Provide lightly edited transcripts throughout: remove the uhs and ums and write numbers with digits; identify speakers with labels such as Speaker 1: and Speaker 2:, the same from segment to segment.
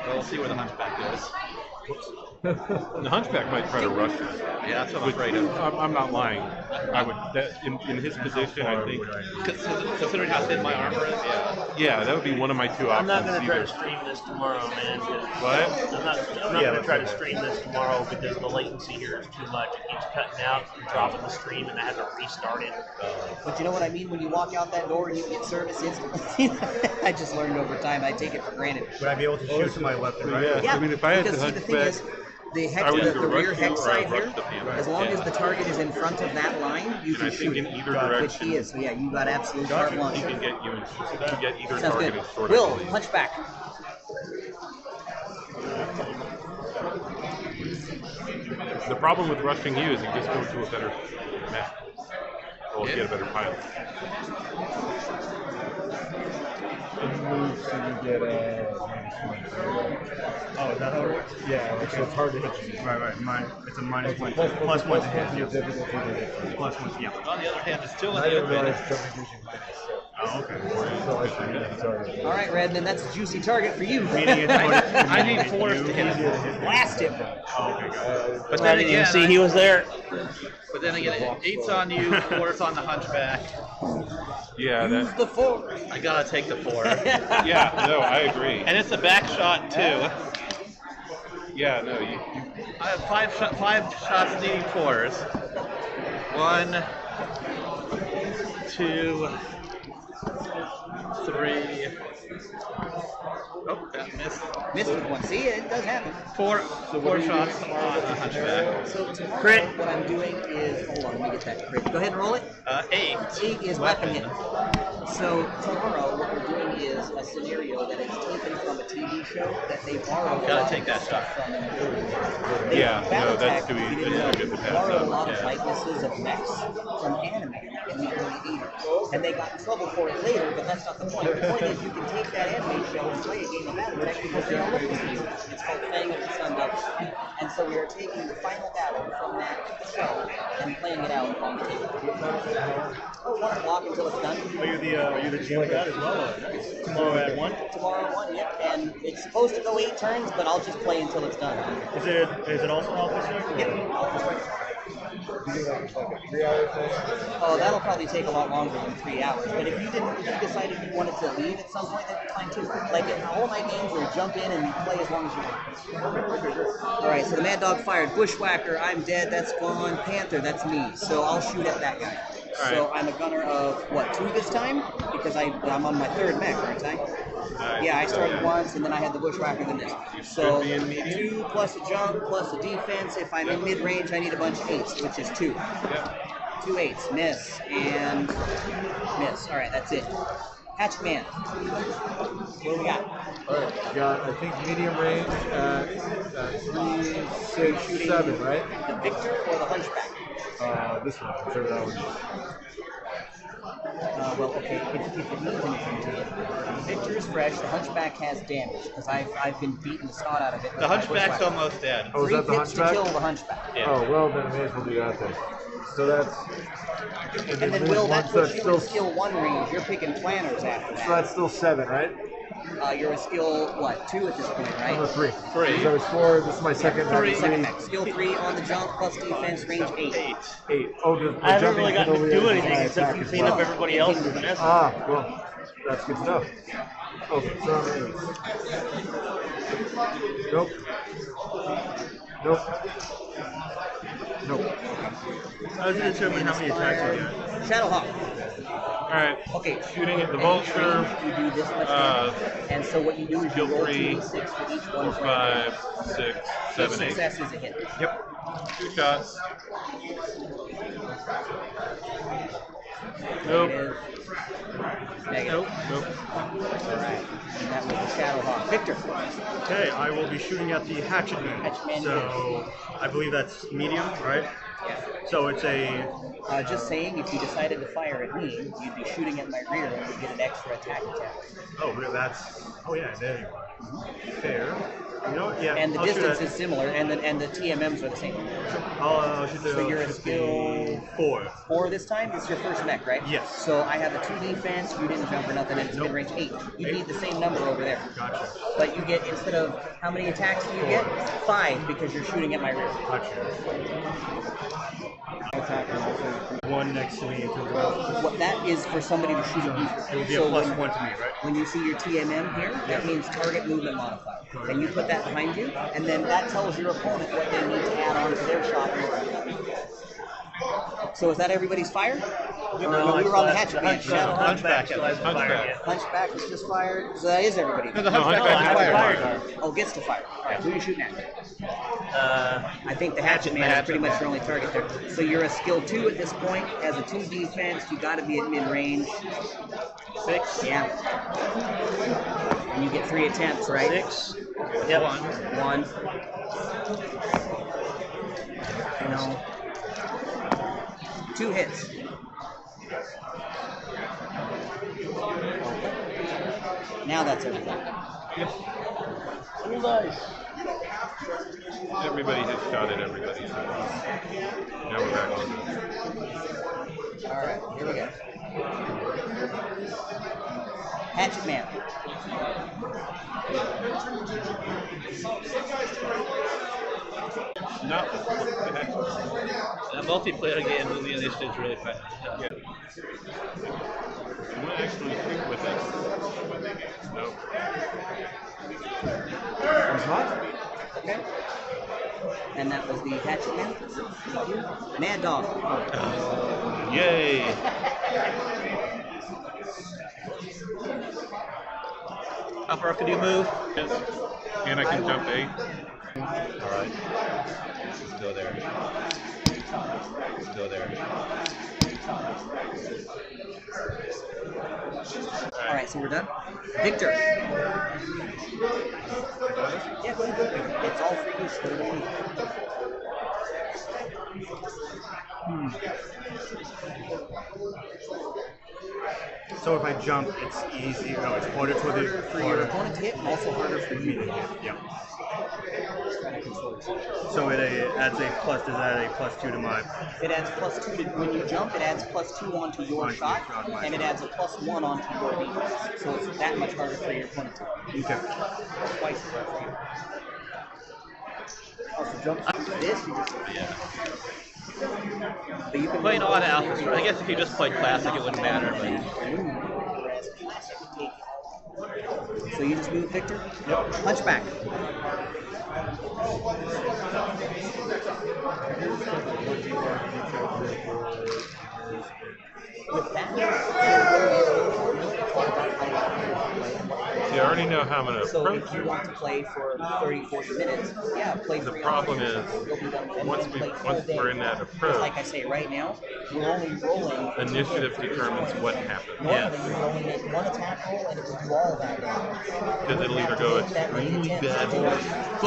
Speaker 1: Well, we'll see where the hunchback goes.
Speaker 2: The hunchback might try to rush you.
Speaker 1: Yeah, that's what I'm afraid of.
Speaker 2: I'm not lying. I would. In his position, I think.
Speaker 1: Considering how thin my armor is, yeah.
Speaker 2: Yeah, that would be one of my two options.
Speaker 3: I'm not going to try
Speaker 2: either.
Speaker 3: to stream this tomorrow, man.
Speaker 2: What?
Speaker 3: I'm not going to try to stream this tomorrow because the latency here is too much. It keeps cutting out and dropping the stream, and I have to restart it.
Speaker 4: But you know what I mean when you walk out that door and you get service instantly? I just learned over time. I take it for granted.
Speaker 5: Would I be able to shoot to my left and right?
Speaker 4: Yeah,
Speaker 2: I mean, if I had
Speaker 4: because
Speaker 2: the
Speaker 4: see, the thing
Speaker 2: hunchback,
Speaker 4: is, the hex,
Speaker 2: I would either
Speaker 4: the rear
Speaker 2: rush you
Speaker 4: hex
Speaker 2: or I'd
Speaker 4: side
Speaker 2: rush
Speaker 4: here,
Speaker 2: the panther.
Speaker 4: as long as the target is in front of that line, you
Speaker 2: And I
Speaker 4: can
Speaker 2: think
Speaker 4: shoot
Speaker 2: in
Speaker 4: it.
Speaker 2: either
Speaker 4: Which
Speaker 2: direction,
Speaker 4: he is. So yeah, you got absolute carte blanche.
Speaker 2: he can get you. He can get either
Speaker 4: Sounds
Speaker 2: target
Speaker 4: good.
Speaker 2: in short.
Speaker 4: Will, hunchback.
Speaker 2: The problem with rushing you is you just go to a better map. Or get a better pilot.
Speaker 6: It moves so you get
Speaker 5: Oh, is that how it works?
Speaker 6: yeah, like, so it's hard to hit you.
Speaker 5: Right. It's a minus one.
Speaker 6: Plus
Speaker 5: Plus one to hit.
Speaker 6: your difficulty to hit.
Speaker 5: Plus one, yeah.
Speaker 1: On the other hand, it's still
Speaker 6: I
Speaker 1: an
Speaker 6: didn't
Speaker 1: advantage.
Speaker 6: realize jumping vision was
Speaker 5: Oh, okay.
Speaker 6: so I should hit the target.
Speaker 4: All right, Redman, that's a juicy target for you.
Speaker 5: Meaning it's
Speaker 1: I need force to hit him.
Speaker 4: Blast him.
Speaker 5: Oh, okay, got it.
Speaker 1: But then again,
Speaker 3: see, he was there.
Speaker 1: But then again, 8's on you, 4's on the hunchback.
Speaker 2: Yeah,
Speaker 4: Use
Speaker 2: that.
Speaker 4: the force.
Speaker 1: I gotta take the 4.
Speaker 2: Yeah, no, I agree.
Speaker 1: And it's a back shot too.
Speaker 2: Yeah, no, you
Speaker 1: I have five shots needing 4s. 1, 2, 3. Oh, that missed.
Speaker 4: Missed with one. See, it does happen.
Speaker 1: Four shots on the hunchback.
Speaker 4: So tomorrow,
Speaker 3: Crit.
Speaker 4: what I'm doing is, hold on, let me get that crit. Go ahead and roll it.
Speaker 1: 8.
Speaker 4: 8 is weapon hit. So tomorrow, what we're doing is a scenario that is taken from a TV show that they borrowed.
Speaker 1: Gotta
Speaker 4: a lot
Speaker 1: take
Speaker 4: of
Speaker 1: that
Speaker 4: stuff
Speaker 1: shot.
Speaker 4: from in the movie.
Speaker 2: Yeah, no, that's
Speaker 4: Battletech,
Speaker 2: too
Speaker 4: if you
Speaker 2: easy.
Speaker 4: didn't
Speaker 2: That's
Speaker 4: know,
Speaker 2: too good to pass
Speaker 4: borrowed a
Speaker 2: up.
Speaker 4: lot of
Speaker 2: Yeah.
Speaker 4: likenesses of mechs from anime in the early 80s. And they got in trouble for it later, but that's not the point. The point is you can take that anime show and play a game of Battletech because they don't look the same. It's called Fang of the Sun Devil. And so we are taking the final battle from that show and playing it out on the table. Oh, 1 o'clock until it's done.
Speaker 5: Are you the GM for that as well? Nice. Tomorrow at 1?
Speaker 4: Tomorrow 1, yep. And it's supposed to go 8 turns, but I'll just play until it's done.
Speaker 5: Is it also an office check?
Speaker 4: Yep.
Speaker 6: You think like a 3 hour thing?
Speaker 4: Oh, that'll probably take a lot longer than 3 hours. But if you decided you wanted to leave at some point, that's fine too. Like all my games where you jump in and you play as long as you want. All right, so the Mad Dog fired. Bushwhacker, I'm dead. That's gone. Panther, that's me. So I'll shoot at that guy. So I'm a gunner of what, 2 this time? Because I'm on my 3rd mech, aren't I? Yeah, I started once, and then I had the Bushwhacker, then this. So 2 plus a jump plus a defense. If I'm in mid-range, I need a bunch of 8s, which is 2. 2 8s, miss, and miss. All right, that's it. Hatchet Man. What do we got?
Speaker 6: Alright, you got, I think, medium range at 3, 6, 7, right?
Speaker 4: The Victor or the Hunchback?
Speaker 6: This one, whichever that one is.
Speaker 4: Well, okay, if it means anything to you. The Victor is fresh, the Hunchback has damage, because I've been beating the snot out of it.
Speaker 1: The hunchback's almost dead.
Speaker 6: Oh, is
Speaker 4: 3
Speaker 6: that the
Speaker 4: hits to
Speaker 6: hunchback?
Speaker 4: kill the Hunchback.
Speaker 1: Yeah.
Speaker 6: Oh, well, then may as well do that then. So that's...
Speaker 4: And then, Will, that puts you in skill 1 range. You're picking planners after
Speaker 6: So
Speaker 4: that.
Speaker 6: that's still 7, right?
Speaker 4: You're a skill, what, 2 at this point, right?
Speaker 6: I'm a 3.
Speaker 1: 3.
Speaker 6: So I was 4, this is my second
Speaker 1: Three.
Speaker 4: Second
Speaker 6: mech.
Speaker 4: mech. Skill 3 on the jump, plus defense, range 8.
Speaker 6: 8. Oh, the
Speaker 3: I haven't
Speaker 6: jumping
Speaker 3: really gotten
Speaker 6: can
Speaker 3: to do
Speaker 6: only
Speaker 3: anything
Speaker 6: add
Speaker 3: except
Speaker 6: attack
Speaker 3: you
Speaker 6: as
Speaker 3: clean
Speaker 6: well.
Speaker 3: up everybody else's messes.
Speaker 6: Ah, well, that's good to know. Oh, so I'm 8. Nope. Nope. Nope.
Speaker 5: How does it determine how many attacks you get?
Speaker 4: Shadowhawk.
Speaker 2: Alright,
Speaker 4: Okay.
Speaker 2: shooting at the
Speaker 4: Any
Speaker 2: vulture.
Speaker 4: range, you do this much damage. And so what you do is you
Speaker 2: skill
Speaker 4: roll
Speaker 2: 3,
Speaker 4: 2d6 for each
Speaker 2: 4,
Speaker 4: one.
Speaker 2: 5, 6, 7, 8.
Speaker 4: Success is a hit.
Speaker 2: Yep. 2 shots. Nope.
Speaker 4: Negative.
Speaker 2: Nope.
Speaker 4: Alright. And that was the Shadowhawk. Victor.
Speaker 5: Okay, I will be shooting at the Hatchet Man.
Speaker 4: Hatchet Man,
Speaker 5: So I believe that's medium, right?
Speaker 4: Yeah.
Speaker 5: So it's a...
Speaker 4: Just saying, if you decided to fire at me, you'd be shooting at my rear and you'd get an extra attack.
Speaker 5: Oh, really? That's... Oh, yeah, there you are. Fair. You know what? Yeah.
Speaker 4: And the
Speaker 5: I'll shoot
Speaker 4: distance
Speaker 5: at-
Speaker 4: is similar, and the TMMs are the same.
Speaker 5: I'll shoot the.
Speaker 4: So you're a
Speaker 5: shoot
Speaker 4: skill
Speaker 5: the 4.
Speaker 4: 4 this time? This is your first mech, right?
Speaker 5: Yes.
Speaker 4: So I have a 2 defense, you didn't jump or nothing, and it's mid-range 8. You need the same number over there.
Speaker 5: Gotcha.
Speaker 4: But you get, instead of, how many attacks do you get? 5, because you're shooting at my rear.
Speaker 5: Gotcha. One next to me in terms of.
Speaker 4: What that is for somebody to shoot at you.
Speaker 5: It will be a
Speaker 4: So
Speaker 5: plus
Speaker 4: when-
Speaker 5: 1 to me, right?
Speaker 4: When you see your TMM here, that means target movement modifier. And you put that behind you, and then that tells your opponent what they need to add on to their shot. So is that everybody's fire? No, we were on the hatchet man.
Speaker 3: Hunchback still hasn't fired yet.
Speaker 4: Hunchback was just fired. So that is everybody.
Speaker 1: No, the
Speaker 2: No,
Speaker 1: Hunchback
Speaker 2: Hunchback
Speaker 1: hasn't
Speaker 2: hasn't
Speaker 1: fired.
Speaker 4: Oh, gets to fire. All right, who are you shooting at? I think the
Speaker 1: Hatchet
Speaker 4: hatchet man is
Speaker 1: Man.
Speaker 4: pretty much your only target there. So you're a skill 2 at this point. As a 2 defense, you got to be at mid-range.
Speaker 3: 6.
Speaker 4: Yeah. And you get 3 attempts, right?
Speaker 3: 6. Yep.
Speaker 4: 1. No. 2 hits. Now that's everything.
Speaker 2: Everybody has shot at everybody. So now we're back on this.
Speaker 4: Alright, here we go. Hatchet man.
Speaker 2: No.
Speaker 1: The multiplayer game movie initiative is really fun.
Speaker 2: Yeah. You want to actually shoot with it? Nope.
Speaker 4: Okay. And that was the hatchet man. Mad dog.
Speaker 2: Yay!
Speaker 1: How far could you move?
Speaker 2: And I can jump 8.
Speaker 1: Alright. Let's go there. Let's go there.
Speaker 4: Alright, so we're done. Victor. Yeah, go ahead. It's all for you. Split it with
Speaker 5: So if I jump, it's easy. No, it's harder for the.
Speaker 4: for your opponent to hit, and also harder for you to hit.
Speaker 5: Yeah. So it adds a plus. Does that add a +2 to my?
Speaker 4: It adds +2 to when you jump. It adds +2 onto your
Speaker 5: Onto
Speaker 4: shot,
Speaker 5: your shot, right.
Speaker 4: and it adds a +1 onto your defense. So it's that much harder for your opponent to hit.
Speaker 5: Okay.
Speaker 4: Twice as hard for you. Also, jump this. You just but you can
Speaker 1: Playing a lot of alphas. I guess if you just played classic, it wouldn't matter. But
Speaker 4: So you just move, Victor? Yep. Hunchback. With that,
Speaker 2: See, I already know how I'm going to
Speaker 4: so
Speaker 2: approach
Speaker 4: if you
Speaker 2: it.
Speaker 4: want to play for 30, 40 minutes, yeah, play
Speaker 2: The
Speaker 4: 3
Speaker 2: problem
Speaker 4: hours.
Speaker 2: is,
Speaker 4: You'll be done with it.
Speaker 2: once
Speaker 4: And
Speaker 2: we-
Speaker 4: play full
Speaker 2: once
Speaker 4: day.
Speaker 2: we're in that approach,
Speaker 4: Like I say, right now, we're only rolling.
Speaker 2: Initiative determines what happens.
Speaker 4: Normally, you would only make 1 attack roll, and it would do all of that damage.
Speaker 2: Because it'll either go extremely bad for me.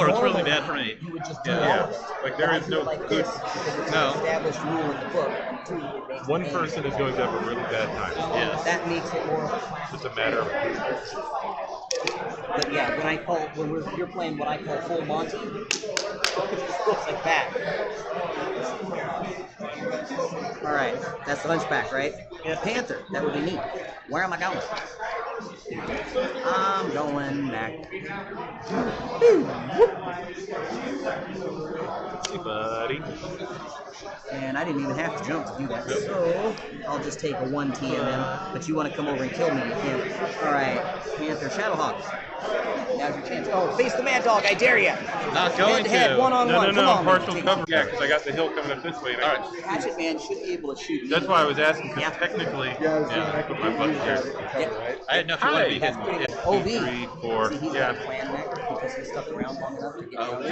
Speaker 1: or it's really bad for me.
Speaker 4: You would just do
Speaker 1: Yeah.
Speaker 4: all
Speaker 2: Yeah.
Speaker 4: of it.
Speaker 2: Like, there
Speaker 4: But I
Speaker 2: is
Speaker 4: do it
Speaker 2: no
Speaker 4: like
Speaker 2: good-
Speaker 4: this because it's
Speaker 1: No.
Speaker 4: an established rule in the book. And 2, it makes
Speaker 2: One
Speaker 4: it
Speaker 2: person is going to have a really bad time.
Speaker 1: Yes.
Speaker 4: That makes it more of a
Speaker 2: It's
Speaker 4: classic.
Speaker 2: just a matter of
Speaker 4: But yeah, you're playing what I call full Monty, it just looks like that. All right, that's the Hunchback, right? Yeah. Panther, that would be me. Where am I going? I'm going back.
Speaker 2: Hey, buddy.
Speaker 4: And I didn't even have to jump to do that, so I'll just take a 1 TMM. But you want to come over and kill me, you can. All right, Panther, Shadowhawk. Now's your chance. Oh, face the Mad Dog, I dare you.
Speaker 1: Not going
Speaker 4: Head-to-head,
Speaker 1: to.
Speaker 4: one-on-one. Come
Speaker 2: No,
Speaker 4: on,
Speaker 2: partial
Speaker 4: take
Speaker 2: cover.
Speaker 4: it.
Speaker 2: Yeah, because I got the hill coming up this way. And
Speaker 1: All
Speaker 2: I
Speaker 1: right.
Speaker 4: Hatchet Man should be able to shoot me.
Speaker 2: That's why I was asking, because
Speaker 4: Yeah.
Speaker 2: technically,
Speaker 1: Yeah.
Speaker 2: put my butt here.
Speaker 4: Yep.
Speaker 1: I didn't know if you wanted to be
Speaker 4: That's
Speaker 1: hit.
Speaker 4: pretty good.
Speaker 2: Two,
Speaker 4: OV.
Speaker 2: 3, 4.
Speaker 4: See, he's
Speaker 2: Yeah.
Speaker 4: got a plan there because he stuck around long enough to get around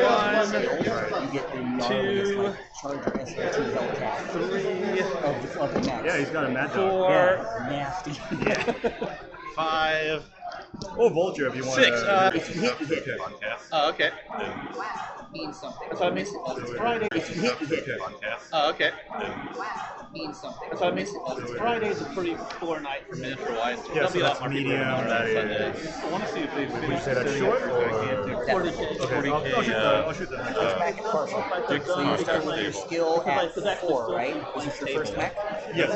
Speaker 1: One,
Speaker 4: You get the gnarliest, like, Charger SRT Hellcat
Speaker 1: 3,
Speaker 4: of the mechs.
Speaker 5: Yeah, he's got a mad dog.
Speaker 1: 4,
Speaker 4: Yeah, nasty.
Speaker 1: 5,
Speaker 5: Or Vulture if you want
Speaker 1: 6.
Speaker 4: If you hit, you hit.
Speaker 1: Oh, okay.
Speaker 4: Means something.
Speaker 1: So I mean, Friday.
Speaker 4: If you hit, you hit.
Speaker 1: Oh, okay.
Speaker 4: Means something.
Speaker 1: So I mean, Friday's a pretty poor night for miniature wise.
Speaker 5: Yeah,
Speaker 1: There'll
Speaker 5: so
Speaker 1: be a lot
Speaker 5: that's
Speaker 1: more people
Speaker 5: medium,
Speaker 1: around
Speaker 5: that
Speaker 1: on Sunday.
Speaker 5: is-
Speaker 2: I want to see if they've
Speaker 5: Would you
Speaker 2: finished
Speaker 5: say that's
Speaker 2: setting
Speaker 5: short
Speaker 2: up
Speaker 5: or?
Speaker 2: gigantic
Speaker 1: 40K.
Speaker 5: Okay, I'll shoot that.
Speaker 4: Hunchback and partial. So you start with your skill at 4, right? Is this your first mech?
Speaker 5: Yes.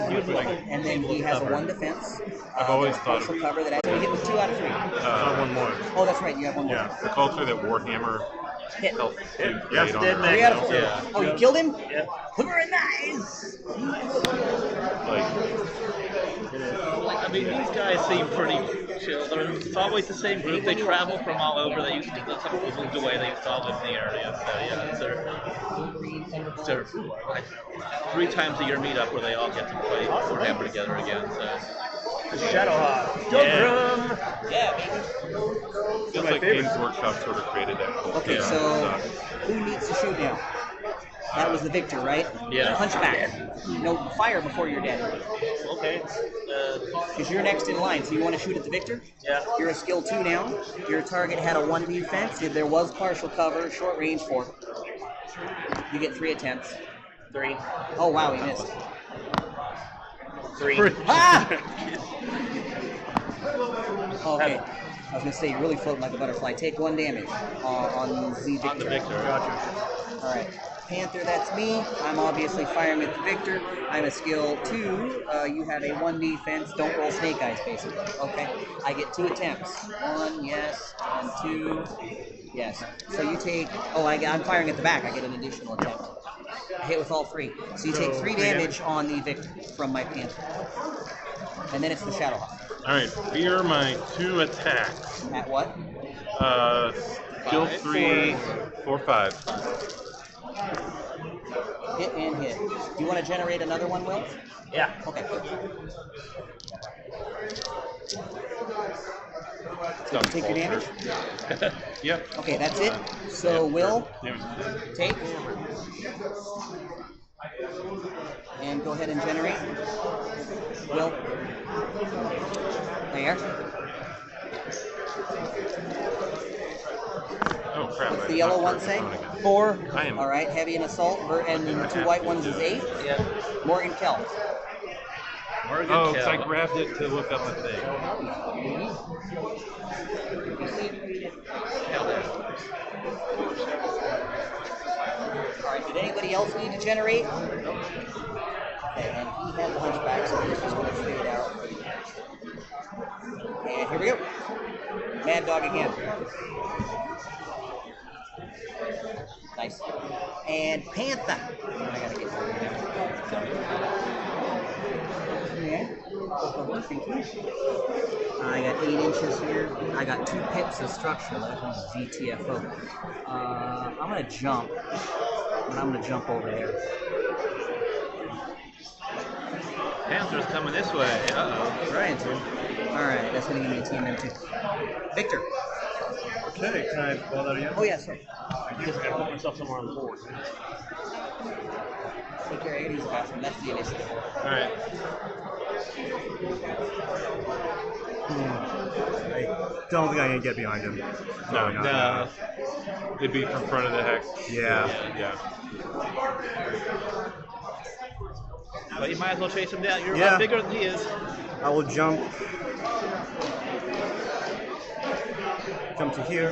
Speaker 4: And then he has a 1 defense.
Speaker 2: I've always
Speaker 4: there's
Speaker 2: thought
Speaker 4: partial
Speaker 2: of-
Speaker 4: cover that. So you hit with 2 out of 3.
Speaker 5: One more.
Speaker 4: Oh, that's right. You have 1 more.
Speaker 2: Yeah, the culture that Warhammer
Speaker 4: Hit.
Speaker 2: helped to
Speaker 3: Yes,
Speaker 2: create on
Speaker 3: did,
Speaker 2: Earth.
Speaker 3: Nick.
Speaker 4: 3 out of 4.
Speaker 1: Yeah.
Speaker 4: Oh, you killed him?
Speaker 3: Yeah.
Speaker 4: Very nice.
Speaker 2: Like,
Speaker 1: I mean, these guys seem pretty chill. It's always the same group. They travel from all over. They used to, some people moved away. They used to all live in the area. So yeah, it's their 3 times a year meetup where they all get to play Warhammer together again. So.
Speaker 3: Shadowhawk.
Speaker 4: Yeah, baby.
Speaker 2: feels like Games Workshop sort of created that culture.
Speaker 4: Okay,
Speaker 1: Yeah.
Speaker 4: so who needs to shoot now? That was the victor, right?
Speaker 1: Yeah.
Speaker 4: Hunchback. No, fire before you're dead.
Speaker 3: Okay.
Speaker 4: Because you're next in line, so you want to shoot at the victor?
Speaker 3: Yeah.
Speaker 4: You're a skill 2 now. Your target had a 1 defense. If there was partial cover, short range 4. You get 3 attempts.
Speaker 3: 3.
Speaker 4: Oh, wow, he missed.
Speaker 3: 3.
Speaker 4: Ah! Okay. I was going to say, you're really floating like a butterfly. Take 1 damage on the victor.
Speaker 1: On the victor.
Speaker 4: All right. Panther, that's me. I'm obviously firing at the victor. I'm a skill 2. You have a 1 defense. Don't roll snake eyes, basically. Okay. I get 2 attempts. 1, yes. And 2, yes. So you take. Oh, I'm firing at the back. I get an additional attempt. I hit with all 3. So you take 3 damage on the victor from my panther. And then it's the Shadowhawk.
Speaker 2: Alright, here are my 2 attacks.
Speaker 4: At what?
Speaker 2: Skill 3, 4, 5.
Speaker 4: Hit and hit. Do you want to generate another one, Will?
Speaker 3: Yeah.
Speaker 4: Okay. Take your damage?
Speaker 2: Yep.
Speaker 4: Okay, that's it. So, Will, take. And go ahead and generate. Will. There.
Speaker 2: Oh crap.
Speaker 4: What's
Speaker 2: I
Speaker 4: the
Speaker 2: did
Speaker 4: yellow
Speaker 2: not
Speaker 4: one
Speaker 2: start
Speaker 4: say?
Speaker 2: this one again.
Speaker 4: 4.
Speaker 2: I am-
Speaker 4: All right, heavy and assault. And the 2 white ones is 8.
Speaker 3: Yeah.
Speaker 4: Morgan Kell.
Speaker 1: Morgan
Speaker 2: Oh, because I
Speaker 1: Kell.
Speaker 2: grabbed it to look up a thing.
Speaker 4: All right, did anybody else need to generate? Okay, and he had the hunchback, so he's just going to fade out. And here we go. Mad Dog again. Nice. And Panther. I gotta get over here. Okay. I got 8 inches here. I got 2 pips of structure. That one's GTFO. I'm gonna jump. But I'm gonna jump over there.
Speaker 1: Panther's coming this way. Uh-oh.
Speaker 4: Trying to. Alright, that's gonna give me a TMM2. Victor.
Speaker 5: Okay, can I call that again?
Speaker 4: Oh yeah, sorry.
Speaker 3: You just gotta put myself somewhere on the board.
Speaker 4: Take care, I gotta use the bathroom. That's the initiative.
Speaker 2: Alright.
Speaker 5: I don't think I can get behind him.
Speaker 2: No,
Speaker 1: No.
Speaker 2: It'd be from front of the hex.
Speaker 5: Yeah.
Speaker 2: Yeah.
Speaker 1: But you might as well chase him down. You're a
Speaker 5: Yeah.
Speaker 1: lot bigger than he is.
Speaker 5: I will jump. Jump to here.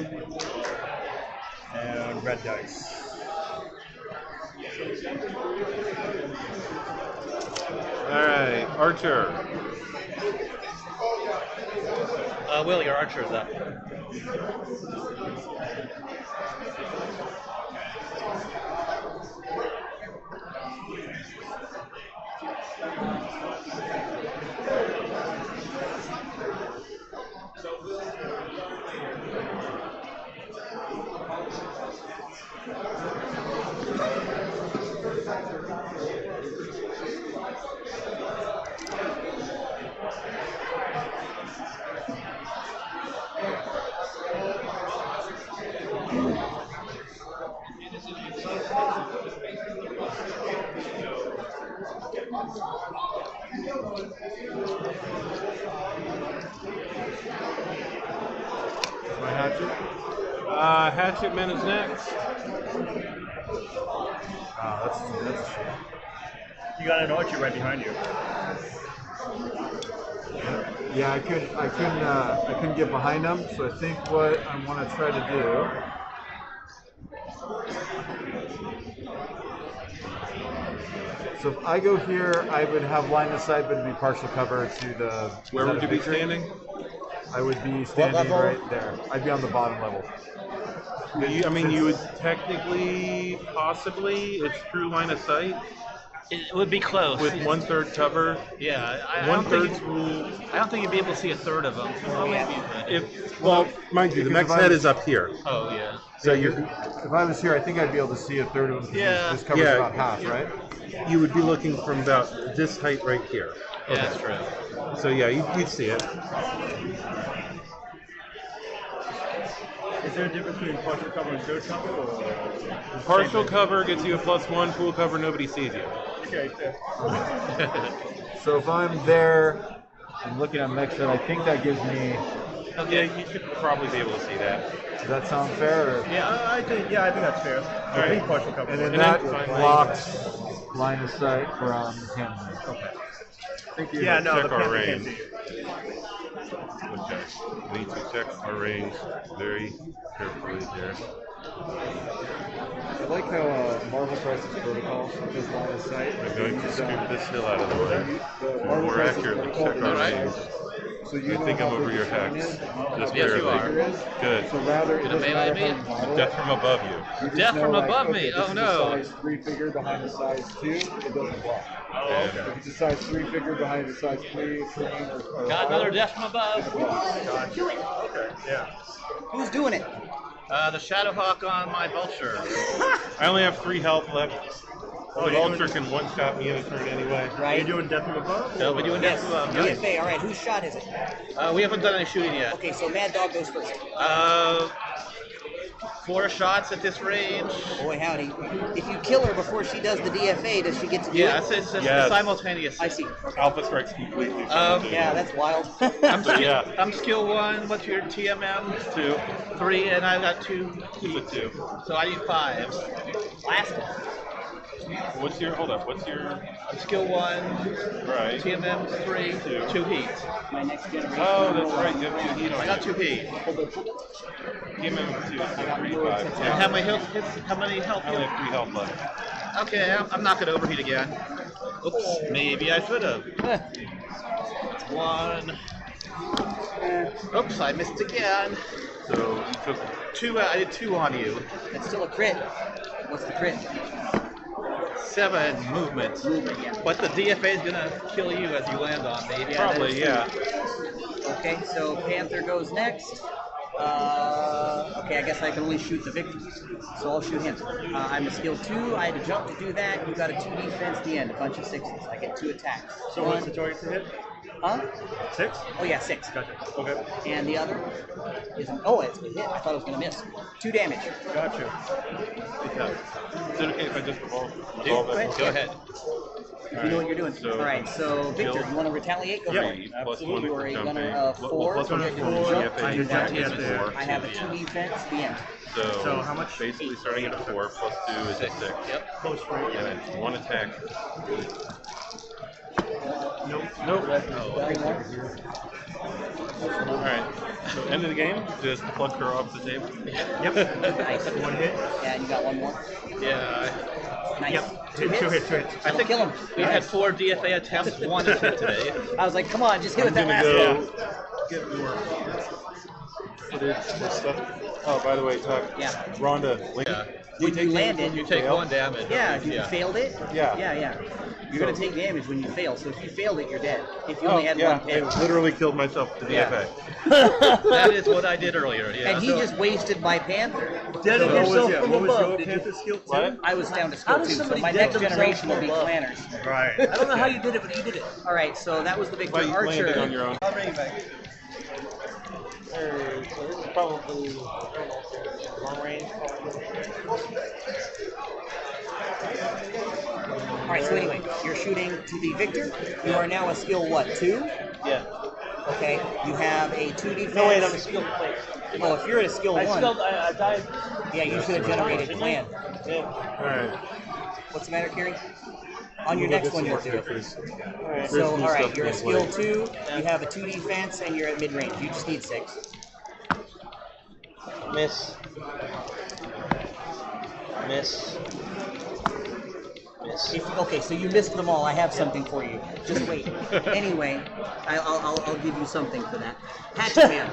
Speaker 5: And red dice.
Speaker 2: Alright, Archer.
Speaker 1: Will, your archer's up.
Speaker 6: my hatchet.
Speaker 2: Hatchetman is next.
Speaker 6: That's a shame.
Speaker 3: You got an archer right behind you.
Speaker 6: Yeah, I couldn't get behind him. So I think what I want to try to do. So if I go here, I would have line of sight, but it'd be partial cover to the.
Speaker 2: Where would you be standing?
Speaker 6: I would be standing right there. I'd be on the bottom level.
Speaker 2: I mean, you would technically, possibly, it's through line of sight
Speaker 1: It would be close.
Speaker 2: with 1/3 cover.
Speaker 1: Yeah, I don't
Speaker 2: 1/3
Speaker 1: think
Speaker 2: rule.
Speaker 1: I don't think you'd be able to see a third of them.
Speaker 2: Well, mind you, the
Speaker 6: because
Speaker 2: mech's
Speaker 6: if I
Speaker 2: head
Speaker 6: was-
Speaker 2: is up here.
Speaker 1: Oh yeah.
Speaker 2: So you're,
Speaker 6: If I was here, I think I'd be able to see a third of them.
Speaker 1: Yeah.
Speaker 6: This covers
Speaker 2: Yeah.
Speaker 6: about half, right?
Speaker 2: you would be looking from about this height right here.
Speaker 1: Yeah, that's true.
Speaker 2: So yeah, you'd see it.
Speaker 3: Is there a difference between partial cover and third cover? Or
Speaker 2: Partial cover gets you a +1. Full cover, nobody sees you.
Speaker 3: okay,
Speaker 6: So if I'm there and looking at mech set, I think that gives me.
Speaker 2: Yeah, you should probably be able to see that.
Speaker 6: Does that sound fair? Or?
Speaker 3: I think that's fair. I think partial cover.
Speaker 6: And then
Speaker 2: And
Speaker 6: that
Speaker 2: then-
Speaker 6: blocks line of sight from him. Okay. Thank you.
Speaker 3: Yeah, no,
Speaker 2: Check
Speaker 3: the
Speaker 2: our
Speaker 3: Panther can't
Speaker 2: range.
Speaker 3: see you.
Speaker 2: Okay. We need to check our range very carefully here.
Speaker 6: I like how Marvel Crisis Protocol does line of sight.
Speaker 2: I'm going to scoop this hill out of the way.
Speaker 6: Marvel
Speaker 2: More
Speaker 6: Crisis
Speaker 2: accurately
Speaker 6: Protocol
Speaker 2: check our
Speaker 6: does
Speaker 2: range.
Speaker 6: So you
Speaker 2: I
Speaker 6: know
Speaker 2: think
Speaker 6: how
Speaker 2: I'm over
Speaker 6: big
Speaker 2: your
Speaker 6: the screen
Speaker 2: hex.
Speaker 6: is?
Speaker 2: Just
Speaker 1: Yes, you
Speaker 2: barely.
Speaker 1: are.
Speaker 2: Good.
Speaker 6: So rather, it
Speaker 1: Gonna
Speaker 6: doesn't
Speaker 1: melee
Speaker 6: matter
Speaker 1: me?
Speaker 6: how you model it.
Speaker 2: Death from above you.
Speaker 6: You just
Speaker 1: Death
Speaker 6: know,
Speaker 1: from
Speaker 6: like,
Speaker 1: above
Speaker 6: okay,
Speaker 1: me.
Speaker 6: this
Speaker 1: Oh,
Speaker 6: is
Speaker 1: no.
Speaker 6: a size 3 figure behind a size 2. It doesn't block.
Speaker 2: And
Speaker 6: If it's a size 3 figure behind a size 3, or
Speaker 1: Got another death from above.
Speaker 3: Okay, yeah.
Speaker 4: Who's doing it?
Speaker 1: The Shadowhawk on my vulture.
Speaker 2: I only have 3 health left. The vulture can one-shot me in a turn anyway.
Speaker 3: Are you
Speaker 4: Right?
Speaker 3: doing death from above?
Speaker 1: So we're doing death
Speaker 4: Yes.
Speaker 1: from above.
Speaker 4: DFA. All right. Whose shot is it?
Speaker 1: We haven't done any shooting yet.
Speaker 4: Okay, so Mad Dog goes first.
Speaker 1: 4 shots at this range.
Speaker 4: Boy, howdy. If you kill her before she does the DFA, does she get to do
Speaker 1: Yeah,
Speaker 4: it?
Speaker 1: it's
Speaker 2: Yes.
Speaker 1: simultaneous.
Speaker 4: I see.
Speaker 2: Alpha strikes completely.
Speaker 4: Yeah, that's wild.
Speaker 2: Yeah.
Speaker 1: I'm skill 1. What's your TMM?
Speaker 2: 2.
Speaker 1: 3, and I've got 2.
Speaker 2: 2 with 2.
Speaker 1: So I need 5.
Speaker 4: Last
Speaker 2: What's your, hold up, what's your,
Speaker 1: Skill 1,
Speaker 2: right.
Speaker 1: TMM 3, 2 heat.
Speaker 4: my next generation.
Speaker 2: Oh, that's right, you have 2 heat
Speaker 1: I
Speaker 2: on
Speaker 1: got
Speaker 2: you.
Speaker 1: 2 heat.
Speaker 2: Give him 2, 3, 5,
Speaker 1: And how many health hits? How many health
Speaker 2: I only
Speaker 1: hits?
Speaker 2: have 3 health left.
Speaker 1: Okay, I'm not gonna overheat again. Oops, maybe I should have. 1. Oops, I missed again.
Speaker 2: So you took
Speaker 1: 2. I did 2 on you.
Speaker 4: That's still a crit. What's the crit?
Speaker 1: 7 movement. But the DFA is gonna kill you as you land on me. Yeah,
Speaker 2: probably, yeah.
Speaker 4: Okay, so Panther goes next. Okay, I guess I can only shoot the victim, so I'll shoot him. I'm a skill 2. I had to jump to do that. You got a 2 defense. The end. A bunch of 6s. I get 2 attacks.
Speaker 3: So what's the target to hit?
Speaker 4: Huh?
Speaker 3: 6?
Speaker 4: Oh yeah, 6.
Speaker 3: Gotcha. Okay.
Speaker 4: And the other is it's a hit. I thought it was gonna miss. 2 damage.
Speaker 3: Gotcha.
Speaker 2: Is it okay if I just revolve that?
Speaker 1: Go ahead.
Speaker 4: If you know what you're doing.
Speaker 2: So-
Speaker 4: All right. So Victor, you want to retaliate? Go for it.
Speaker 2: 3 plus
Speaker 3: absolutely.
Speaker 2: 1
Speaker 4: You are a
Speaker 2: for
Speaker 4: gunner
Speaker 2: jumping.
Speaker 4: of 4.
Speaker 2: Plus 1
Speaker 4: so
Speaker 2: for
Speaker 4: you can jump.
Speaker 2: DFA,
Speaker 3: I
Speaker 2: you
Speaker 3: did
Speaker 2: can
Speaker 3: jump
Speaker 2: act
Speaker 3: there.
Speaker 2: as 4.
Speaker 4: I have a 2 defense. The end.
Speaker 3: So how much?
Speaker 2: Basically starting at a 4 plus 2 is a 6.
Speaker 1: Yep.
Speaker 3: Close range.
Speaker 2: And it's 1 attack.
Speaker 3: Nope.
Speaker 2: Nope.
Speaker 4: Three more.
Speaker 2: Alright. So end of the game, just pluck her off the table.
Speaker 3: Yep.
Speaker 4: Nice.
Speaker 3: 1 hit.
Speaker 4: Yeah, and you got 1 more.
Speaker 1: Yeah.
Speaker 4: Nice.
Speaker 3: Yep.
Speaker 4: 2
Speaker 3: 2 hits. 2 hits.
Speaker 1: I think
Speaker 4: kill him.
Speaker 1: we had 4 DFA attempts. 1 is hit today.
Speaker 4: I was like, come on, just hit with that
Speaker 2: I'm
Speaker 4: last
Speaker 2: gonna
Speaker 4: one.
Speaker 2: go get more footage and stuff. Oh, by the way,
Speaker 4: Yeah.
Speaker 2: Rhonda, when
Speaker 1: Yeah.
Speaker 4: When you landed,
Speaker 1: You take 1 damage.
Speaker 4: yeah, if you failed it.
Speaker 2: Yeah.
Speaker 4: Yeah. You're gonna take damage when you fail. So if you failed it, you're dead. If you
Speaker 2: Oh,
Speaker 4: only had
Speaker 2: yeah,
Speaker 4: 1 hit.
Speaker 2: I literally killed myself with the
Speaker 4: Yeah.
Speaker 2: DFA.
Speaker 1: That is what I did earlier. Yeah.
Speaker 4: And he
Speaker 1: So-
Speaker 4: just wasted my Panther.
Speaker 3: Dead
Speaker 7: What was
Speaker 3: yourself
Speaker 7: your-
Speaker 3: from
Speaker 7: what was
Speaker 3: above.
Speaker 7: your
Speaker 3: Did you
Speaker 7: Panther
Speaker 3: skill 2?
Speaker 2: What?
Speaker 4: I was down to
Speaker 7: How
Speaker 4: skill
Speaker 7: does
Speaker 4: 2, so
Speaker 7: somebody
Speaker 4: my
Speaker 7: dead
Speaker 4: next
Speaker 7: themselves
Speaker 4: generation will
Speaker 7: from
Speaker 4: be
Speaker 7: above?
Speaker 4: planners.
Speaker 3: Right.
Speaker 7: I don't know how you did it, but you did it.
Speaker 4: All right, so that was the Victor
Speaker 2: By landing on
Speaker 4: Archer.
Speaker 2: your own.
Speaker 7: Probably long range.
Speaker 4: All right, so anyway, you're shooting to the Victor. You are now a skill what? 2?
Speaker 7: Yeah.
Speaker 4: Okay, you have a 2 defense.
Speaker 7: No, wait, I'm a skilled player.
Speaker 4: Oh, if you're at a skill
Speaker 7: I
Speaker 4: 1,
Speaker 7: died.
Speaker 4: yeah, you should have generated
Speaker 7: Didn't
Speaker 4: clan.
Speaker 7: Yeah.
Speaker 2: Alright.
Speaker 4: What's the matter, Kerry? On your next one, you'll do it.
Speaker 7: Alright.
Speaker 4: So,
Speaker 2: new
Speaker 4: alright,
Speaker 2: stuff
Speaker 4: you're a
Speaker 2: to
Speaker 4: skill
Speaker 2: play.
Speaker 4: 2, you have a 2 defense, and you're at mid-range. You just need 6.
Speaker 7: Miss. Miss. Miss.
Speaker 4: Okay, so you missed them all. I have something for you. Just wait. Anyway, I'll give you something for that. Hatchet Man.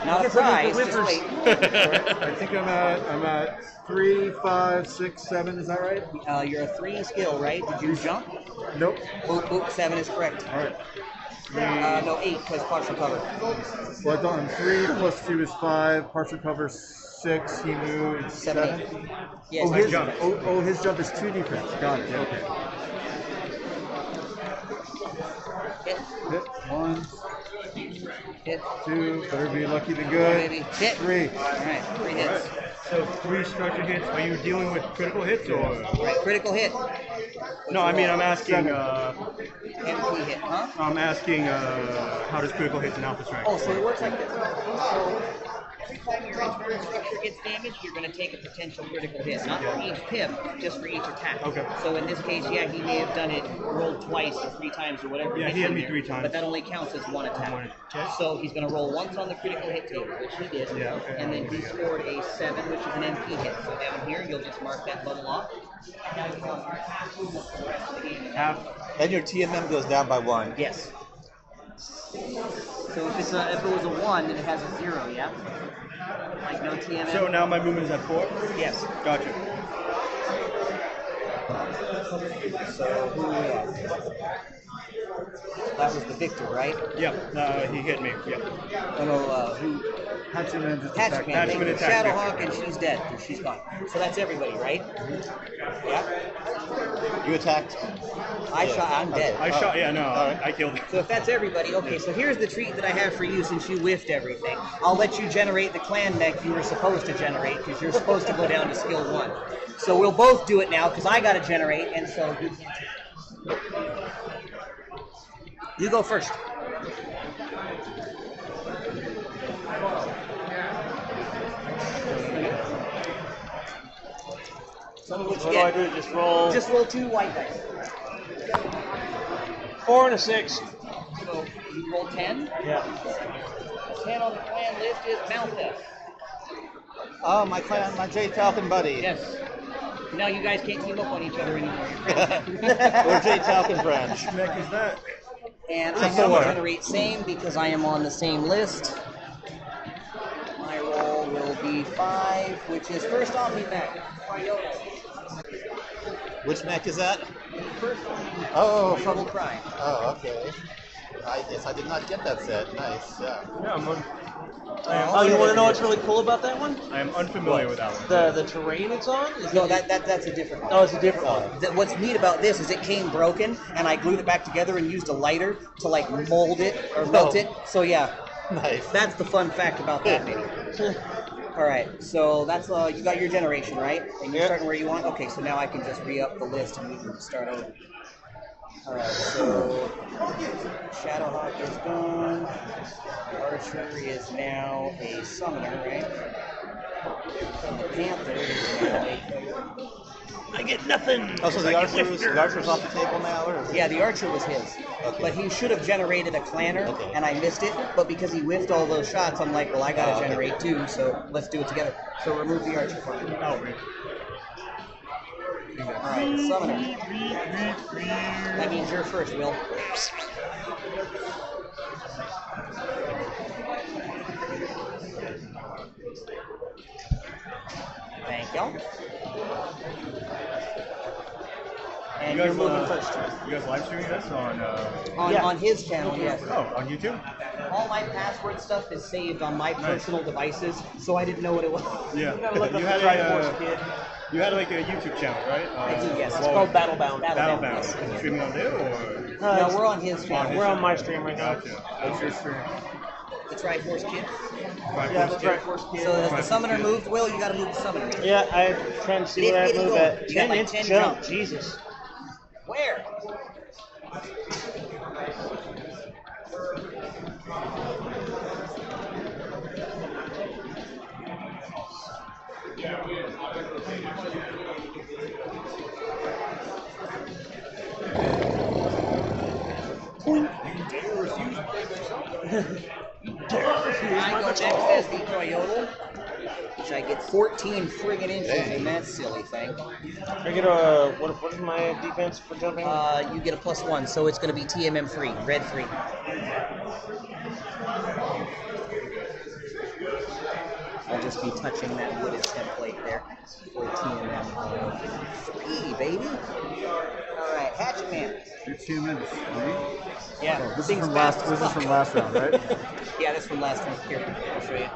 Speaker 4: Not a prize, just wait.
Speaker 6: I think I'm at 3, 5, 6, 7. Is that right?
Speaker 4: You're a 3 skill, right? Did you jump?
Speaker 6: Nope.
Speaker 4: Boop, 7 is correct.
Speaker 6: All right.
Speaker 4: No, 8, because partial cover.
Speaker 6: Well, I thought I'm 3 plus 2 is 5. Partial cover 6. He moved 7.
Speaker 4: 7. Yes,
Speaker 6: Oh, his jump. Oh, his jump is 2 defense. Got it. Okay.
Speaker 4: Hit.
Speaker 6: Hit 1,
Speaker 4: Hit.
Speaker 6: 2. Better be lucky than
Speaker 4: Oh,
Speaker 6: good.
Speaker 4: baby. Hit.
Speaker 6: 3.
Speaker 4: Alright, 3 hits.
Speaker 5: So 3 structure hits. Are you dealing with critical hits or?
Speaker 4: Alright, critical hit.
Speaker 5: No, I mean I'm asking.
Speaker 4: MP hit, huh?
Speaker 5: I'm asking. How does critical hits and alpha strike?
Speaker 4: Oh, so it works like this. So every time your internal structure gets damaged, you're going to take a potential critical hit. Not for each pip, just for each attack.
Speaker 5: Okay.
Speaker 4: So in this case, yeah, he may have done it, rolled twice or 3 times or whatever.
Speaker 5: Yeah, he hit me 3 times.
Speaker 4: But that only counts as 1 attack.
Speaker 5: Okay.
Speaker 4: So he's going to roll once on the critical hit table, which he did.
Speaker 5: Yeah, okay.
Speaker 4: And then he scored a 7, which is an MP hit. So down here, you'll just mark that bubble off. Now you have half movement for the rest of the game.
Speaker 5: Half.
Speaker 8: And your TMM goes down by 1.
Speaker 4: Yes. So if it was a 1, then it has a 0, yeah? Like no TMM?
Speaker 5: So now my movement is at 4.
Speaker 4: Yes.
Speaker 5: Gotcha.
Speaker 4: So who that was the victor, right?
Speaker 5: Yeah. He hit me. Yeah.
Speaker 4: Oh no, who?
Speaker 6: Hatchet Man just
Speaker 4: Hatchet
Speaker 6: attacked.
Speaker 4: Man.
Speaker 5: Hatchet Man attacked
Speaker 4: Shadowhawk, and she's dead. And she's gone. So that's everybody, right? Yeah.
Speaker 8: You attacked.
Speaker 4: I'm dead.
Speaker 5: I shot. Yeah. No. I killed him.
Speaker 4: So if that's everybody, okay, so here's the treat that I have for you since you whiffed everything. I'll let you generate the clan deck you were supposed to generate because you're supposed to go down to skill 1. So we'll both do it now because I got to generate, and so you can't. You go first. Tell me what you
Speaker 7: What do
Speaker 4: get.
Speaker 7: I do? Just roll.
Speaker 4: Just roll 2 white dice.
Speaker 7: 4 and a 6.
Speaker 4: So you roll 10.
Speaker 7: Yeah.
Speaker 4: 10 on the clan list is Malthus.
Speaker 8: Oh, my clan, my J Falcon buddy.
Speaker 4: Yes. Now you guys can't team up on each other anymore.
Speaker 8: Or J Falcon branch.
Speaker 5: What the heck is that?
Speaker 4: And I have to generate same because I am on the same list. My roll will be 5, which is first Omni mech.
Speaker 8: Which mech is that?
Speaker 4: First Omni mech.
Speaker 8: Oh,
Speaker 4: Trouble Cry.
Speaker 8: Oh, okay. I guess I did not get that set. Nice. Yeah.
Speaker 5: Yeah.
Speaker 7: Oh, you want to know what's really cool about that one?
Speaker 5: I am unfamiliar with that one.
Speaker 7: The terrain it's on?
Speaker 4: No, that's a different one.
Speaker 7: Oh, it's a different one.
Speaker 4: What's neat about this is it came broken, and I glued it back together and used a lighter to like mold it or melt it. So yeah,
Speaker 8: Nice.
Speaker 4: that's the fun fact about that maybe. All right, so that's you got your generation, right? And you're starting where you want. Okay, so now I can just re-up the list and we can start over. All right, so Shadowhawk is gone. Archer is now a summoner, right? And the Panther is now a...
Speaker 7: I get nothing.
Speaker 8: Oh, so the archer's off the table now, or?
Speaker 4: Yeah, the Archer was his.
Speaker 8: Okay.
Speaker 4: But he should have generated a clanner,
Speaker 8: Okay.
Speaker 4: and I missed it. But because he whiffed all those shots, I'm like, well, I gotta generate 2, so let's do it together. So remove the Archer for me.
Speaker 5: Oh, wait.
Speaker 4: Alright, Summoner. That means you're first, Will. Thank you. And you're moving first.
Speaker 5: You guys live streaming this on?
Speaker 4: On his channel, yes.
Speaker 5: Oh, on YouTube?
Speaker 4: All my password stuff is saved on my personal devices, so I didn't know what it was.
Speaker 5: Yeah.
Speaker 7: Look
Speaker 5: You
Speaker 7: up
Speaker 5: had
Speaker 7: the Triforce
Speaker 5: a,
Speaker 7: Kid.
Speaker 5: you had like a YouTube channel, right?
Speaker 4: I do, yes.
Speaker 7: It's called Battlebound.
Speaker 5: Battlebound.
Speaker 4: Yes.
Speaker 5: Is it streaming on there or?
Speaker 4: No, we're on his channel.
Speaker 7: We're on my stream right now.
Speaker 5: Gotcha. What's your stream?
Speaker 4: The Triforce Kid.
Speaker 7: Yeah, the Triforce Kid.
Speaker 4: So as the summoner moved, Will, you gotta move the summoner.
Speaker 7: Yeah, I'm trying to see what I move at.
Speaker 4: You got
Speaker 7: 10
Speaker 4: like
Speaker 7: inch
Speaker 4: 10
Speaker 7: jump.
Speaker 4: jump.
Speaker 7: Jesus.
Speaker 4: Where? Which I get 14 friggin' inches in that silly thing.
Speaker 7: I get what is my defense for jumping?
Speaker 4: You get a +1, so it's going to be TMM free, red free. I'll just be touching that wooded template there for TMM free, baby. All right, Hatchet Man.
Speaker 6: 15 minutes.
Speaker 4: Yeah,
Speaker 6: Oh, this
Speaker 4: thing's
Speaker 6: is from
Speaker 4: fast
Speaker 6: last.
Speaker 4: as
Speaker 6: This is
Speaker 4: fuck.
Speaker 6: from last round, right?
Speaker 4: Yeah, that's from last round. Here, I'll show you.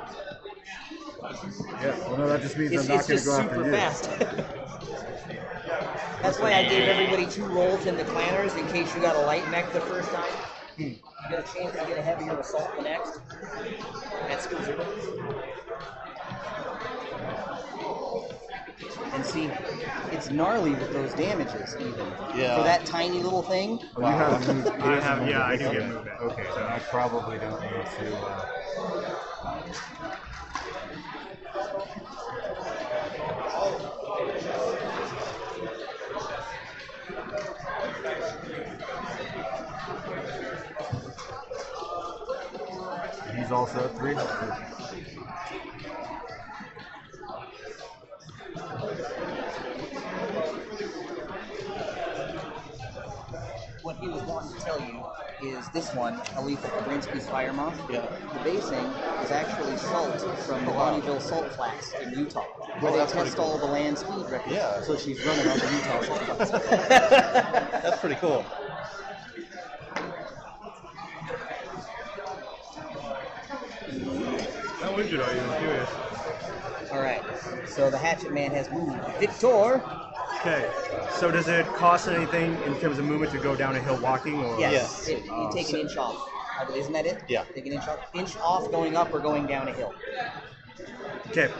Speaker 6: Yeah. Well, no, that just means
Speaker 4: It's
Speaker 6: I'm not going
Speaker 4: just
Speaker 6: to go after
Speaker 4: super
Speaker 6: you.
Speaker 4: fast. That's why I gave everybody 2 rolls in the clanners in case you got a light mech the first time. You get a chance to get a heavier assault the next. That's good. And see, it's gnarly with those damages even.
Speaker 8: Yeah.
Speaker 4: For that tiny little thing.
Speaker 6: Oh, you have moved.
Speaker 5: I have, yeah, I do get movement.
Speaker 6: Okay, so I probably don't need to. He's also at 3.
Speaker 4: What he was wanting to tell you is this one, a lethal Kabrinsky's Fire Moth.
Speaker 8: Yeah.
Speaker 4: The basing is actually salt from the Bonnieville Salt Flats in Utah, where
Speaker 8: that's
Speaker 4: they
Speaker 8: pretty
Speaker 4: test
Speaker 8: cool.
Speaker 4: all the land speed records.
Speaker 8: Yeah.
Speaker 4: So she's running on the Utah Salt Flats.
Speaker 8: That's pretty cool.
Speaker 5: How injured are you? I'm curious.
Speaker 4: All right. So the Hatchet Man has moved. Victor.
Speaker 5: Okay. So does it cost anything in terms of movement to go down a hill walking? Or?
Speaker 4: Yes. You take an inch off. Isn't that it?
Speaker 8: Yeah.
Speaker 4: Take an inch off. Inch off going up or going down a hill.
Speaker 5: Okay.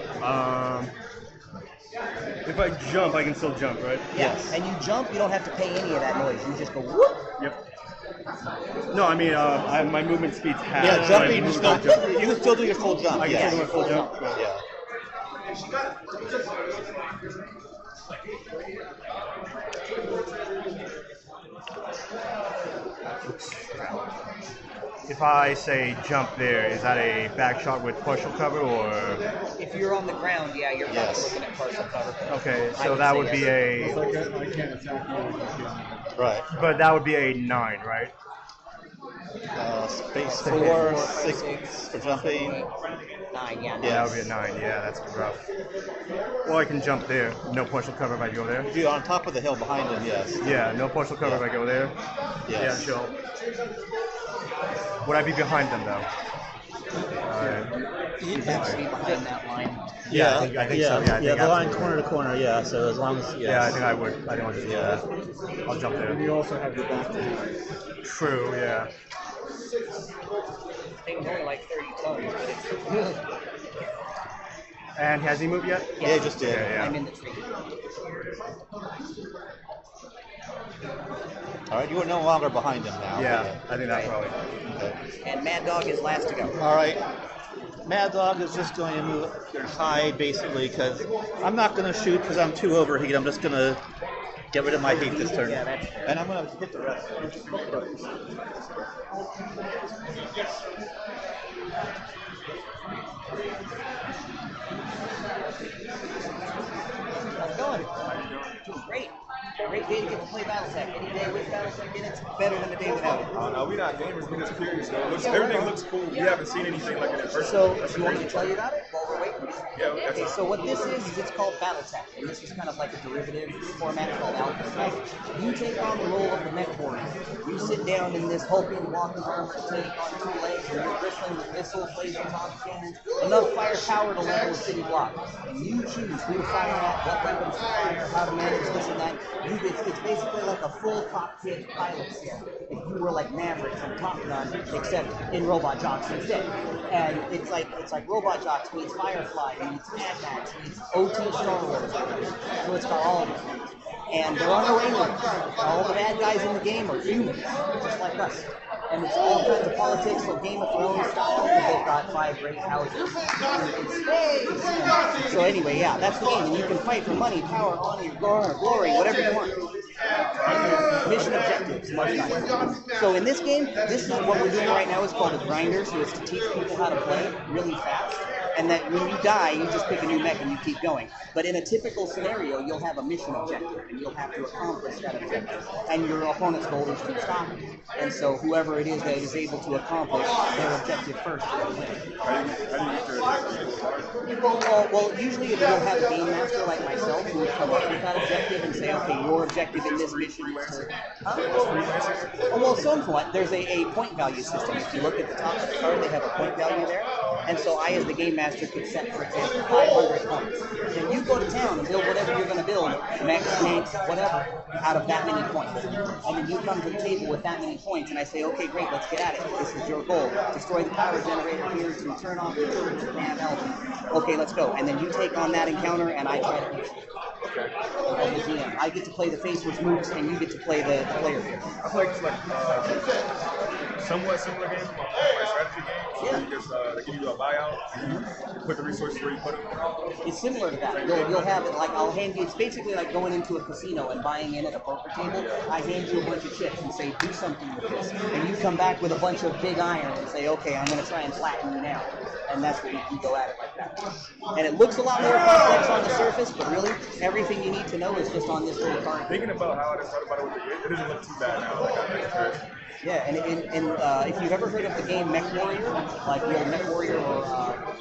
Speaker 5: If I jump, I can still jump, right?
Speaker 4: Yes. And you jump, you don't have to pay any of that noise. You just go whoop.
Speaker 5: Yep. No, I mean, my movement speed's half.
Speaker 8: Yeah,
Speaker 5: so I
Speaker 8: jumping,
Speaker 5: move
Speaker 8: you
Speaker 5: to jump.
Speaker 8: can still do your full jump.
Speaker 5: I can
Speaker 8: Yeah.
Speaker 5: still do my full jump.
Speaker 8: Yeah.
Speaker 5: If I say jump there, is that a back shot with partial cover or?
Speaker 4: If you're on the ground, yeah, you're probably
Speaker 8: Yes.
Speaker 4: looking at partial cover.
Speaker 5: Okay,
Speaker 4: I
Speaker 5: so
Speaker 4: would
Speaker 5: that
Speaker 4: say
Speaker 5: would be
Speaker 4: yes.
Speaker 6: I can't attack you.
Speaker 8: Right.
Speaker 5: but that would be a 9, right?
Speaker 8: Space
Speaker 4: Four,
Speaker 8: 4,
Speaker 4: six,
Speaker 8: 6 for jumping.
Speaker 4: 9, yeah.
Speaker 8: Yeah.
Speaker 5: That would be a 9. Yeah, that's rough. Well, I can jump there. No partial cover if I go there.
Speaker 8: If you're on top of the hill behind him, yes.
Speaker 5: Yeah, no partial cover if I go there.
Speaker 8: Yes.
Speaker 5: Yeah, sure. Would I be behind them though?
Speaker 4: You have to be behind that line.
Speaker 7: Yeah,
Speaker 5: I think so. Yeah, I think
Speaker 7: the line
Speaker 5: absolutely.
Speaker 7: corner to corner. Yeah, so as long as
Speaker 5: Yeah, I think I would. I think I'll just do
Speaker 8: Yeah.
Speaker 5: that. I'll jump there.
Speaker 6: You also have your back to you.
Speaker 5: True. Yeah.
Speaker 4: Thing's only like 30 tons, but it's
Speaker 5: And has he moved yet?
Speaker 8: Yeah, he just did.
Speaker 5: Yeah,
Speaker 4: I'm
Speaker 5: yeah.
Speaker 4: in the tree.
Speaker 8: All right, you are no longer behind him now.
Speaker 5: Yeah, I think that probably.
Speaker 8: Okay.
Speaker 4: And Mad Dog is last to go.
Speaker 8: All right. Mad Dog is just going to move your hide basically because I'm not going to shoot because I'm too overheat. I'm just going to get rid of my heat this turn.
Speaker 4: Yeah, that's fair.
Speaker 8: And I'm going to hit the rest.
Speaker 4: How's it going? Great. Great day to get to play Battletech. Any day with Battletech in it's better than a day without it.
Speaker 9: No, we're not gamers. We're just curious. Though. Everything looks cool. We haven't seen anything like it in person.
Speaker 4: So,
Speaker 9: That's
Speaker 4: do you want me
Speaker 9: crazy.
Speaker 4: to tell you about it while we're waiting?
Speaker 9: Yeah,
Speaker 4: Okay, so what this is it's called Battletech, and this is kind of like a derivative format called Alpha Strike. You take on the role of the mech warrior. You sit down in this hulking walking armor tank on 2 legs, and you're bristling with missiles, laser top cannons, enough firepower to level a city block. And you choose who to fire at, what weapons to fire, how to manage this and that. It's basically like a full cockpit pilot skill. If you were like Maverick from Top Gun, except in Robot Jocks instead. And it's like Robot Jocks meets Firefly meets Mad Max meets OT Star Wars. So it's got all of them. And they're on their aliens. All the bad guys in the game are humans, just like us. And it's all kinds of politics, so Game of Thrones style, because they've got 5 great houses in space. And so anyway, yeah, that's the game. And you can fight for money, power, honor, glory, whatever you want. Mission objectives, much nicer. So in this game, this is what we're doing right now is called a grinder, so it's to teach people how to play really fast. and that when you die, you just pick a new mech and you keep going. But in a typical scenario, you'll have a mission objective, and you'll have to accomplish that objective. And your opponent's goal is to stop you. And so whoever it is that is able to accomplish their objective first will win. Well, usually you'll have a game master like myself who would come up with that objective and say, okay, your objective in this mission is to... Well, somewhat. There's a point value system. If you look at the top of the card, they have a point value there. And so I, as the game master, could set, for example, 500 points. Then you go to town and build whatever you're going to build, mechs, tanks, whatever, out of that many points. And then you come to the table with that many points, and I say, okay, great, let's get at it. This is your goal. Destroy the power generator here to turn off the turrets and have health. Okay, let's go. And then you take on that encounter, and I try to beat you. As the GM. I get to play the faceless moves, and you get to play the player here.
Speaker 9: I feel like it's like somewhat similar game, like strategy games.
Speaker 4: Yeah.
Speaker 9: You just they give you a buyout, you put the resources where you put them.
Speaker 4: It's similar to that. You'll have it like I'll hand you. It's basically like going into a casino and buying in at a poker table. I hand you a bunch of chips and say, do something with this, and you come back with a bunch of big iron and say, okay, I'm going to try and flatten you now. And that's what we go at it like that. And it looks a lot more complex on the surface, but really, everything you need to know is just on this little card.
Speaker 9: Thinking about how I just thought about it with the game, it doesn't look too bad now. Like I'm interested.
Speaker 4: Yeah, and if you've ever heard of the game Mech Warrior, like the old Mech Warrior, or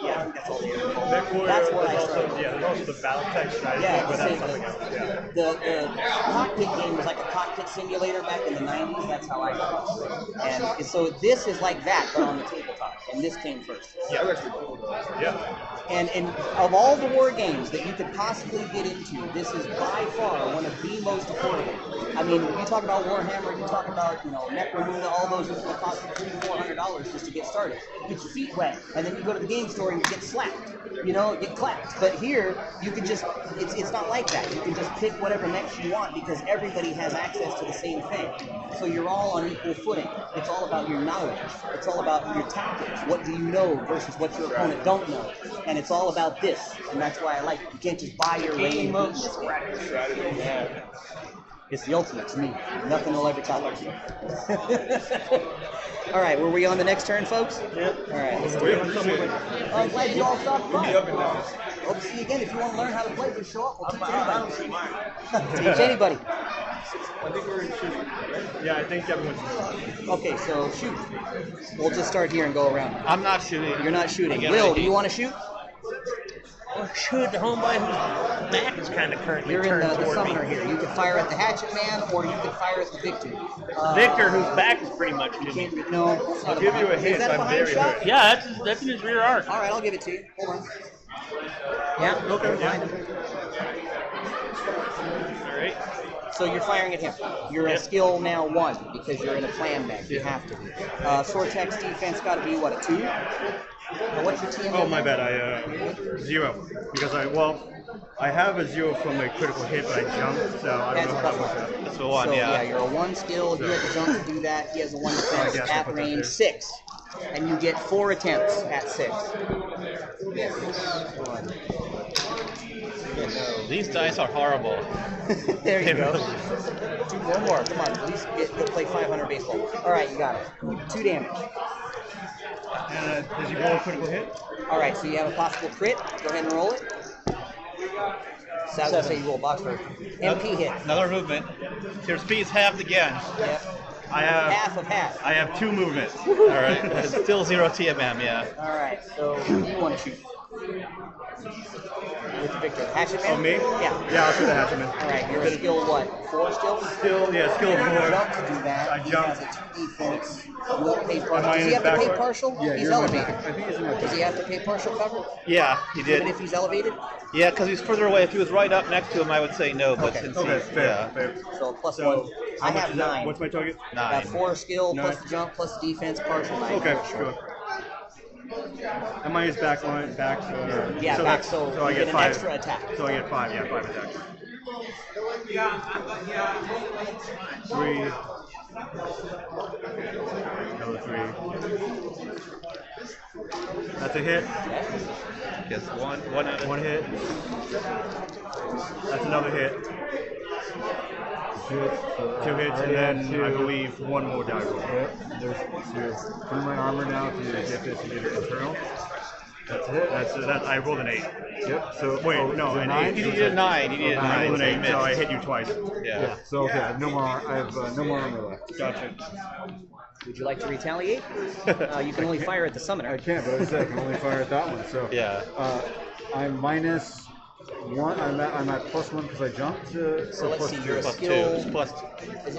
Speaker 4: yeah, I think that's all the other called.
Speaker 5: Mech Warrior.
Speaker 4: That's what I
Speaker 5: also,
Speaker 4: started.
Speaker 5: yeah, there's also the Battletech strategy,
Speaker 4: Yeah,
Speaker 5: but that's
Speaker 4: same.
Speaker 5: something else. Yeah.
Speaker 4: The cockpit game was like a cockpit simulator back in the 90s. That's how I got into it. And so this is like that, but on the tabletop. And this came first.
Speaker 9: Yeah, that's actually cool though.
Speaker 5: Yeah.
Speaker 4: And of all the war games that you could possibly get into, this is by far one of the most affordable. I mean, you talk about Warhammer, you talk about, Necromunda, all those are going to cost you $300-400 just to get started. You get your feet wet, and then you go to the game store and you get slapped. Get clapped. But here, you can just, it's not like that. You can just pick whatever mechs you want because everybody has access to the same thing. So you're all on equal footing. It's all about your knowledge. It's all about your tactics. What do you know versus what your opponent don't know. And it's all about this. And that's why I like it. You can't just buy your game mode. Yeah. It's the ultimate to me. Nothing will ever top it. All right, were we on the next turn, folks? Yep. All right, let's do it. I'm glad you all stopped by. Hope to see you again. If you want to learn how to play, just show up. We'll teach anybody. Teach anybody.
Speaker 5: I think we're in shooting. Yeah, I think everyone's shooting.
Speaker 4: Okay, so shoot. We'll just start here and go around.
Speaker 1: I'm not shooting.
Speaker 4: You're not shooting. Will, do you want to shoot?
Speaker 3: Shoot the homeboy whose back is kind of currently
Speaker 4: You're in
Speaker 3: turned
Speaker 4: the
Speaker 3: toward
Speaker 4: summoner
Speaker 3: me.
Speaker 4: here. You can fire at the Hatchet Man, or you can fire at the Victor.
Speaker 3: Victor, whose back is pretty much to me.
Speaker 4: No.
Speaker 5: I'll give you a hint.
Speaker 4: Is that a
Speaker 5: I'm
Speaker 4: behind
Speaker 5: very
Speaker 4: shot?
Speaker 5: hurt.
Speaker 3: Yeah, that's in his rear arc.
Speaker 4: All right, I'll give it to you. Hold on. Yeah.
Speaker 5: Okay.
Speaker 4: Fine.
Speaker 3: All right.
Speaker 4: So you're firing at him. You're a skill now 1 because you're in a clan mech. You have to be. Sortex defense got to be what, a 2? What's your TM?
Speaker 5: Oh, my bad. I 0 because I have a 0 from a critical hit, but I jumped, so I don't know how much that.
Speaker 1: That's the one,
Speaker 4: So
Speaker 1: yeah.
Speaker 4: you're a 1 skill. You have to jump to do that. He has a 1 defense
Speaker 5: guess I'll
Speaker 4: at
Speaker 5: put that
Speaker 4: range
Speaker 5: there.
Speaker 4: 6, and you get 4 attempts at 6.
Speaker 1: These dice are horrible.
Speaker 4: There you go. 1 more. Come on. At least get play 500 baseball. All right, you got it. 2 damage.
Speaker 5: And does he roll a critical hit?
Speaker 4: All right, so you have a possible crit. Go ahead and roll it. So I was going to say you roll box first. MP hit.
Speaker 1: Another movement. Your speed's halved again.
Speaker 4: Yep.
Speaker 5: I have
Speaker 4: Half of half.
Speaker 5: I have 2 movements.
Speaker 1: All right. It's still 0 TMM, yeah.
Speaker 4: All right, so who do you want to shoot? With the Victor. Hatchet Man?
Speaker 5: Oh, me?
Speaker 4: Yeah.
Speaker 5: Yeah, I'll shoot the Hatchet Man.
Speaker 4: All right, you're a skill what? 4 still?
Speaker 5: Skill 4.
Speaker 4: Jump to do that.
Speaker 5: I
Speaker 4: He
Speaker 5: jumped.
Speaker 4: has a 2 defense. Will pay partial.
Speaker 5: Am I
Speaker 4: Does
Speaker 5: in
Speaker 4: he have to
Speaker 5: his
Speaker 4: pay
Speaker 5: back
Speaker 4: partial?
Speaker 5: Yeah,
Speaker 4: He's
Speaker 5: you're in my
Speaker 4: elevated.
Speaker 5: back. I think he's in my
Speaker 4: Does he have to pay partial cover?
Speaker 1: Yeah, he
Speaker 4: Even
Speaker 1: did.
Speaker 4: if he's elevated?
Speaker 1: Yeah, because he's further away. If he was right up next to him, I would say no. But
Speaker 4: Okay.
Speaker 1: since
Speaker 5: Okay,
Speaker 1: he's,
Speaker 5: fair,
Speaker 1: yeah,
Speaker 5: fair.
Speaker 4: So plus
Speaker 5: So,
Speaker 4: 1.
Speaker 5: how
Speaker 4: I
Speaker 5: much
Speaker 4: have
Speaker 5: is that?
Speaker 4: 9.
Speaker 5: What's my target?
Speaker 4: Got
Speaker 1: 9.
Speaker 4: 4 skill,
Speaker 5: Nine.
Speaker 4: plus the jump, plus the defense, partial 9.
Speaker 5: Okay, sure. Am I his back line? Back?
Speaker 4: Yeah,
Speaker 5: so
Speaker 4: back,
Speaker 5: that's-
Speaker 4: so
Speaker 5: I
Speaker 4: you
Speaker 5: get
Speaker 4: get an
Speaker 5: 5.
Speaker 4: extra attack.
Speaker 5: So I get 5, yeah, 5 attacks. 3. Another 3. That's a hit.
Speaker 1: Yes, one out of
Speaker 5: 1 hit. That's another hit. 2 hits, and then I believe 1 more die roll.
Speaker 6: There's putting my armor now to get this to get it internal.
Speaker 5: That's it. That's I rolled an 8.
Speaker 6: Yep. So
Speaker 5: Wait,
Speaker 6: oh,
Speaker 5: no,
Speaker 6: is it
Speaker 5: an
Speaker 6: 9?
Speaker 5: 8.
Speaker 1: You needed a 9. You needed a
Speaker 5: I
Speaker 1: 9.
Speaker 5: rolled an
Speaker 1: So you
Speaker 5: 8, so I
Speaker 1: missed.
Speaker 5: hit you twice.
Speaker 1: Yeah.
Speaker 6: So okay, I have no more. I have no more armor left.
Speaker 5: Gotcha.
Speaker 4: Would you like to retaliate? You can only fire at the summoner.
Speaker 6: I can't, but I said I can only fire at that one. So
Speaker 1: Yeah.
Speaker 6: I'm minus 1. I'm at +1 because I jumped.
Speaker 4: So let's see, your
Speaker 1: Plus
Speaker 4: skill.
Speaker 1: 2. Plus
Speaker 4: Is this